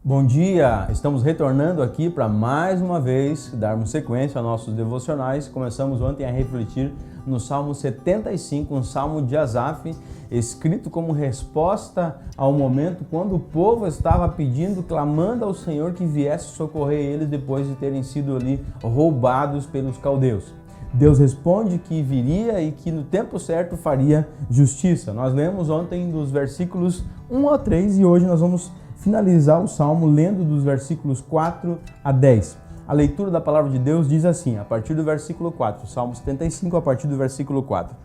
Bom dia! Estamos retornando aqui para mais uma vez darmos sequência aos nossos devocionais. Começamos ontem a refletir no Salmo 75, um salmo de Asaf, escrito como resposta ao momento quando o povo estava pedindo, clamando ao Senhor que viesse socorrer eles depois de terem sido ali roubados pelos caldeus. Deus responde que viria e que no tempo certo faria justiça. Nós lemos ontem dos versículos 1 a 3 e hoje nós vamos finalizar o Salmo lendo dos versículos 4 a 10. A leitura da palavra de Deus diz assim, a partir do versículo 4, Salmo 75, a partir do versículo 4.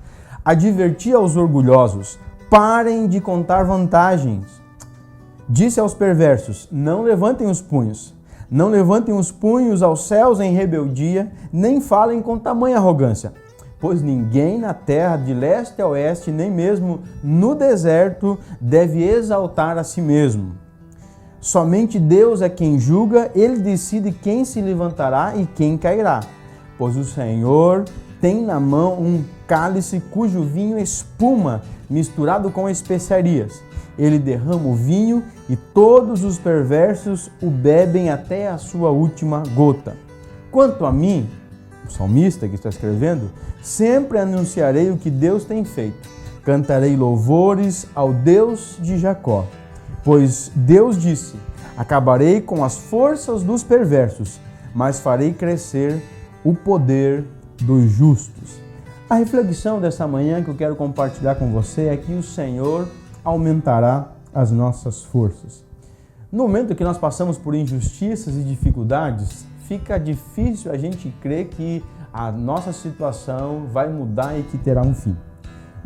Adverti aos orgulhosos, parem de contar vantagens. Disse aos perversos, não levantem os punhos. Não levantem os punhos aos céus em rebeldia, nem falem com tamanha arrogância. Pois ninguém na terra de leste a oeste, nem mesmo no deserto, deve exaltar a si mesmo. Somente Deus é quem julga, Ele decide quem se levantará e quem cairá. Pois o Senhor tem na mão um cálice cujo vinho espuma, misturado com especiarias. Ele derrama o vinho e todos os perversos o bebem até a sua última gota. Quanto a mim, o salmista que está escrevendo, sempre anunciarei o que Deus tem feito. Cantarei louvores ao Deus de Jacó. Pois Deus disse, acabarei com as forças dos perversos, mas farei crescer o poder dos justos. A reflexão dessa manhã que eu quero compartilhar com você é que o Senhor aumentará as nossas forças. No momento que nós passamos por injustiças e dificuldades, fica difícil a gente crer que a nossa situação vai mudar e que terá um fim.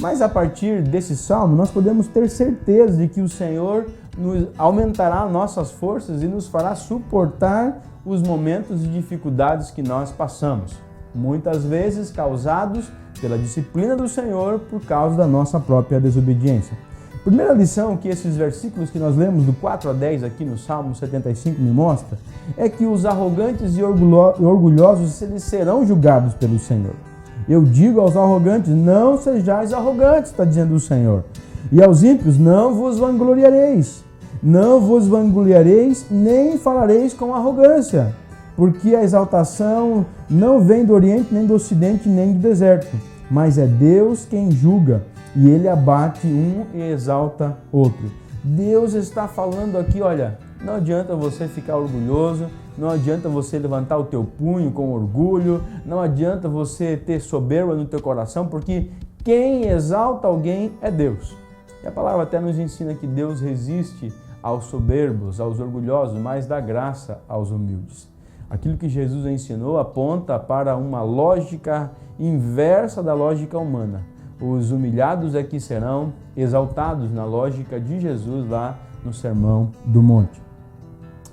Mas a partir desse salmo, nós podemos ter certeza de que o Senhor aumentará nossas forças e nos fará suportar os momentos de dificuldades que nós passamos, muitas vezes causados pela disciplina do Senhor por causa da nossa própria desobediência. A primeira lição que esses versículos que nós lemos do 4 a 10 aqui no Salmo 75 me mostra é que os arrogantes e orgulhosos eles serão julgados pelo Senhor. Eu digo aos arrogantes, não sejais arrogantes, está dizendo o Senhor. E aos ímpios, não vos vangloriareis. Não vos vangloriareis, nem falareis com arrogância. Porque a exaltação não vem do Oriente, nem do Ocidente, nem do deserto. Mas é Deus quem julga, e Ele abate um e exalta outro. Deus está falando aqui, olha, não adianta você ficar orgulhoso, não adianta você levantar o teu punho com orgulho, não adianta você ter soberba no teu coração, porque quem exalta alguém é Deus. E a palavra até nos ensina que Deus resiste aos soberbos, aos orgulhosos, mas dá graça aos humildes. Aquilo que Jesus ensinou aponta para uma lógica inversa da lógica humana. Os humilhados é que serão exaltados na lógica de Jesus lá no Sermão do Monte.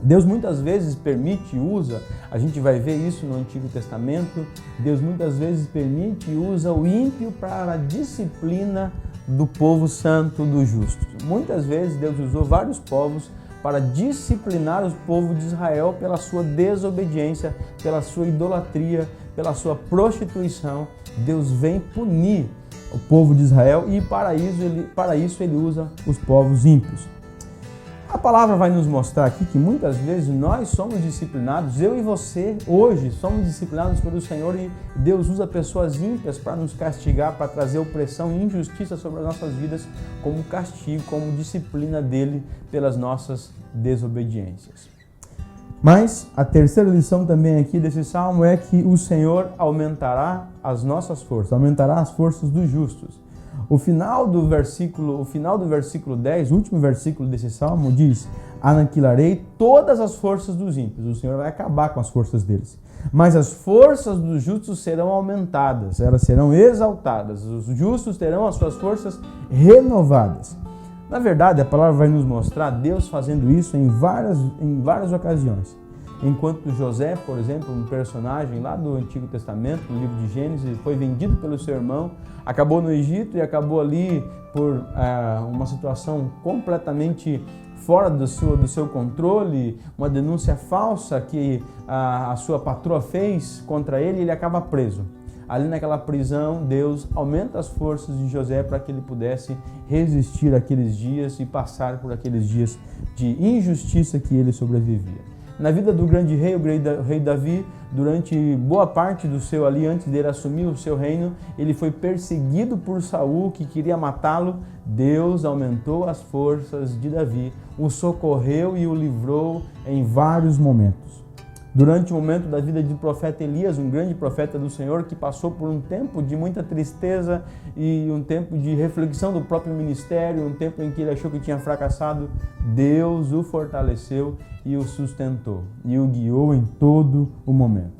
Deus muitas vezes permite e usa, a gente vai ver isso no Antigo Testamento, Deus muitas vezes permite e usa o ímpio para a disciplina do povo santo, do justo. Muitas vezes Deus usou vários povos para disciplinar o povo de Israel pela sua desobediência, pela sua idolatria, pela sua prostituição. Deus vem punir o povo de Israel e para isso ele usa os povos ímpios. A palavra vai nos mostrar aqui que muitas vezes nós somos disciplinados, eu e você hoje somos disciplinados pelo Senhor e Deus usa pessoas ímpias para nos castigar, para trazer opressão e injustiça sobre as nossas vidas como castigo, como disciplina dele pelas nossas desobediências. Mas a terceira lição também aqui desse salmo é que o Senhor aumentará as nossas forças, aumentará as forças dos justos. O final do versículo 10, o último versículo desse salmo diz: aniquilarei todas as forças dos ímpios. O Senhor vai acabar com as forças deles. Mas as forças dos justos serão aumentadas, elas serão exaltadas. Os justos terão as suas forças renovadas. Na verdade, a palavra vai nos mostrar Deus fazendo isso em várias ocasiões. Enquanto José, por exemplo, um personagem lá do Antigo Testamento, no livro de Gênesis, foi vendido pelo seu irmão, acabou no Egito e acabou ali por uma situação completamente fora do seu controle, uma denúncia falsa que a sua patroa fez contra ele e ele acaba preso. ali naquela prisão, Deus aumenta as forças de José para que ele pudesse resistir àqueles dias e passar por aqueles dias de injustiça que ele sobrevivia. Na vida do grande rei, o rei Davi, durante boa parte do seu ali, antes dele assumir o seu reino, ele foi perseguido por Saul, que queria matá-lo. Deus aumentou as forças de Davi, o socorreu e o livrou em vários momentos. Durante o momento da vida do profeta Elias, um grande profeta do Senhor, que passou por um tempo de muita tristeza e um tempo de reflexão do próprio ministério, um tempo em que ele achou que tinha fracassado, Deus o fortaleceu e o sustentou e o guiou em todo o momento.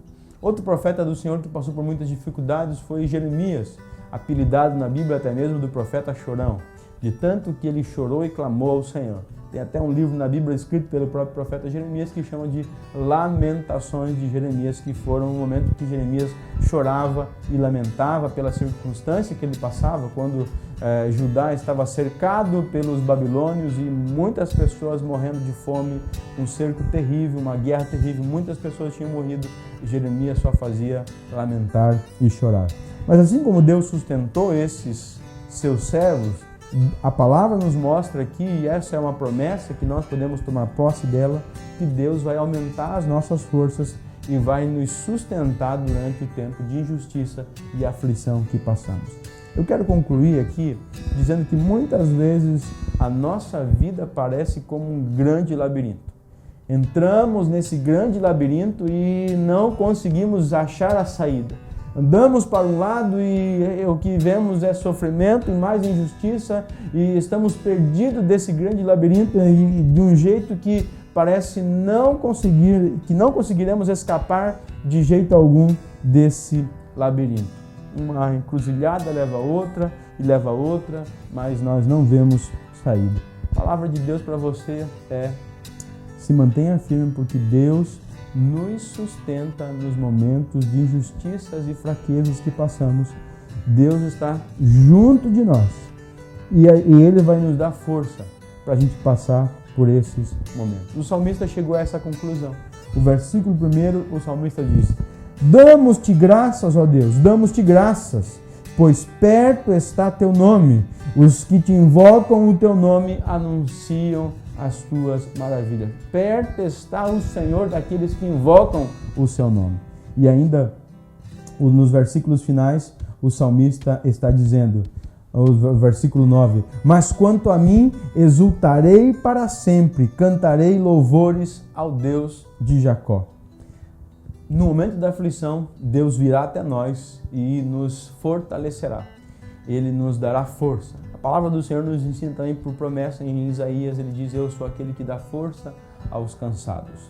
Outro profeta do Senhor que passou por muitas dificuldades foi Jeremias, apelidado na Bíblia até mesmo do profeta chorão, de tanto que ele chorou e clamou ao Senhor. Tem até um livro na Bíblia escrito pelo próprio profeta Jeremias que chama de Lamentações de Jeremias, que foram um momento que Jeremias chorava e lamentava pela circunstância que ele passava, quando Judá estava cercado pelos babilônios e muitas pessoas morrendo de fome, um cerco terrível, uma guerra terrível, muitas pessoas tinham morrido e Jeremias só fazia lamentar e chorar. Mas assim como Deus sustentou esses seus servos, a palavra nos mostra aqui, e essa é uma promessa que nós podemos tomar posse dela, que Deus vai aumentar as nossas forças e vai nos sustentar durante o tempo de injustiça e aflição que passamos. Eu quero concluir aqui dizendo que muitas vezes a nossa vida parece como um grande labirinto. Entramos nesse grande labirinto e não conseguimos achar a saída. Andamos para um lado e o que vemos é sofrimento e mais injustiça e estamos perdidos desse grande labirinto de um jeito que parece que não conseguiremos escapar de jeito algum desse labirinto. Uma encruzilhada leva a outra, mas nós não vemos saída. A palavra de Deus para você é: se mantenha firme, porque Deus nos sustenta nos momentos de injustiças e fraquezas que passamos. Deus está junto de nós e Ele vai nos dar força para a gente passar por esses momentos. O salmista chegou a essa conclusão. O versículo 1, o salmista diz: damos-te graças, ó Deus, damos-te graças, pois perto está teu nome. Os que te invocam o teu nome anunciam as tuas maravilhas. Perto está o Senhor daqueles que invocam o seu nome. E ainda, nos versículos finais, o salmista está dizendo, o versículo 9, mas quanto a mim, exultarei para sempre, cantarei louvores ao Deus de Jacó. No momento da aflição, Deus virá até nós e nos fortalecerá. Ele nos dará força. A palavra do Senhor nos ensina também por promessa em Isaías. Ele diz: eu sou aquele que dá força aos cansados.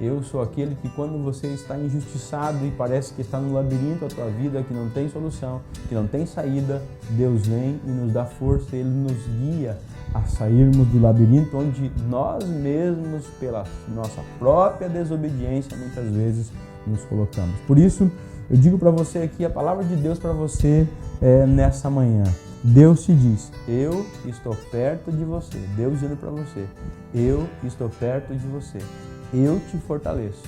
Eu sou aquele que, quando você está injustiçado e parece que está no labirinto a tua vida, que não tem solução, que não tem saída, Deus vem e nos dá força. Ele nos guia a sairmos do labirinto onde nós mesmos, pela nossa própria desobediência, muitas vezes nos colocamos. Por isso, eu digo para você aqui, a palavra de Deus para você nessa manhã. Deus te diz: eu estou perto de você. Deus dizendo para você: eu estou perto de você. Eu te fortaleço.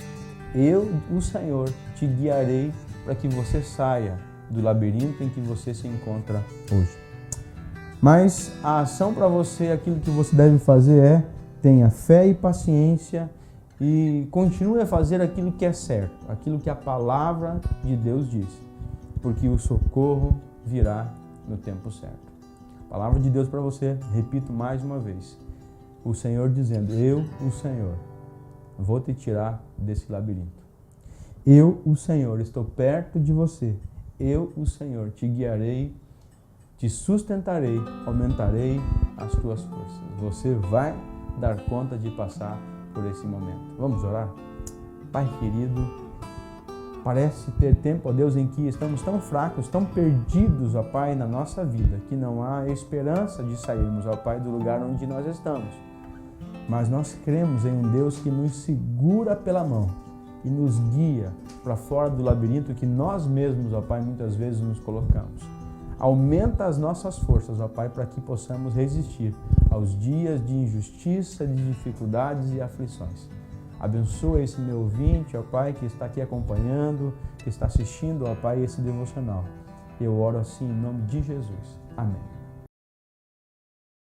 Eu, o Senhor, te guiarei para que você saia do labirinto em que você se encontra hoje. Mas a ação para você, aquilo que você deve fazer é: tenha fé e paciência e continue a fazer aquilo que é certo, aquilo que a palavra de Deus diz, porque o socorro virá no tempo certo. A palavra de Deus para você, repito mais uma vez, o Senhor dizendo: eu, o Senhor, vou te tirar desse labirinto. Eu, o Senhor, estou perto de você. Eu, o Senhor, te guiarei, te sustentarei, aumentarei as tuas forças. Você vai dar conta de passar por esse momento. Vamos orar? Pai querido, parece ter tempo, ó Deus, em que estamos tão fracos, tão perdidos, ó Pai, na nossa vida, que não há esperança de sairmos, ó Pai, do lugar onde nós estamos. Mas nós cremos em um Deus que nos segura pela mão e nos guia para fora do labirinto que nós mesmos, ó Pai, muitas vezes nos colocamos. Aumenta as nossas forças, ó Pai, para que possamos resistir aos dias de injustiça, de dificuldades e aflições. Abençoa esse meu ouvinte, ó Pai, que está aqui acompanhando, que está assistindo, ó Pai, esse devocional. Eu oro assim em nome de Jesus. Amém.